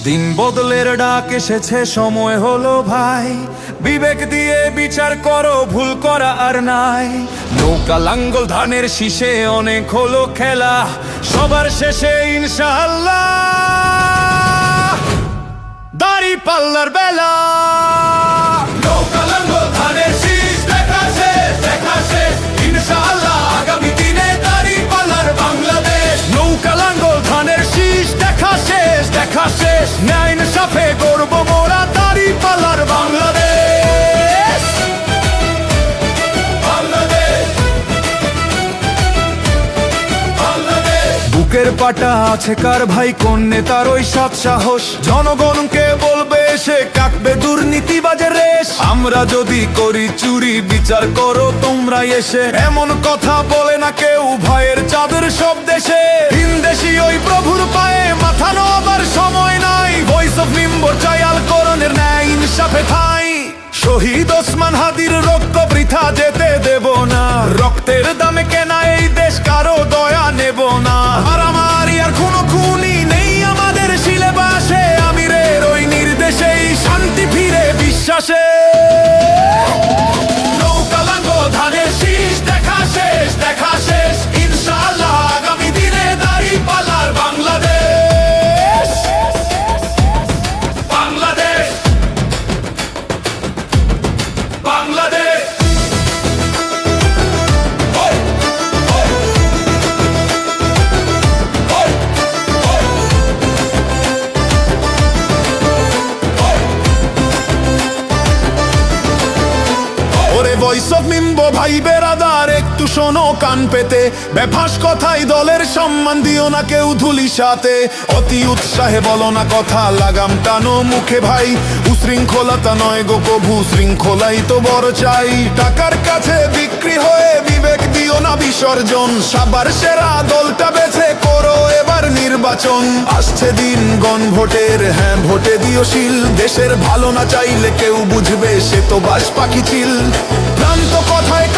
দিন বদলের ডাক এসেছে, সময় হলো ভাই, বিবেক দিয়ে বিচার করো, ভুল করা আর নাই। নৌকা লাঙ্গল ধানের শীষে অনেক হলো খেলা, সবার শেষে ইনশাআল্লাহ দাড়ি পাল্লার বেলা। নৌকা লাঙ্গল ধানের শীষ দেখা শেষ, দেখা শেষ, ইনশাআল্লাহ আগামী দিনে দাড়ি পাল্লার বাংলাদেশ। নৌকা লাঙ্গল ধানের শীষ দেখা শেষ, দেখা শেষ, ন্যায় ইনসাফে গর্ব মোরা দাড়ি পাল্লার বাংলাদেশ। বাংলাদেশ, বাংলাদেশ। বুকের পাটা আছে কার ভাই, কোন নেতার ওই সৎ সাহস, জনগণকে বলবে সে কাটবে দুর্নীতিবাজের রেশ। আমরা যদি করি চুরি, বিচার করো তোমরা এসে, এমন কথা বলে না কেউ, ভয়ের চাদর সব দেশে। ভিনদেশি ওই প্রভুর পায়ে মাথা নোয়াবার সময় নাই, ভয়েস অফ মিম্বর চাই আল করণের ন্যায় ইনসাফে ঠাঁই। শহীদ ওসমান হাদির রক্ত বৃথা যেতে দেব না, রক্তের দামে কেনা এই দেশ কারো দয়া নেব না। মারামারি আর খুনোখুনি নেই আমাদের সিলেবাসে, আমিরের ওই নির্দেশেই শান্তি ফিরে বিশ্বাসে। নৌকা লাঙ্গল ধানের শীষ দেখা শেষ, দেখা শেষ, ইনশাআল্লাহ আগামী দিনে দাড়ি পাল্লার বাংলাদেশ। বাংলাদেশ, বাংলাদেশ। ওরে ভয়েস অফ মিম্বো ভাই বেরাদার, একটু শোনো কান পেতে, বেফাস কথাই দলের সম্মান দিও না কেউ ধুলি সাথে। অতি উৎসাহে বলো না কথা, লাগাম টানো মুখে ভাই, উশৃঙ্খলতা নয় গো কভু, শৃঙ্খলাই তো বড় চাই। টাকার কাছে বিক্রি হয়ে বিবেক দিও না বিসর্জন, সবার সেরা দলটা বেছে করো এবার নির্বাচন। আসছে দিন গণভোটের, হ্যাঁ ভোটে দিও শিল, দেশের ভালো না চাইলে কেউ বুঝবে সে তো বাস পাখি চিল। ভ্রান্ত কথায়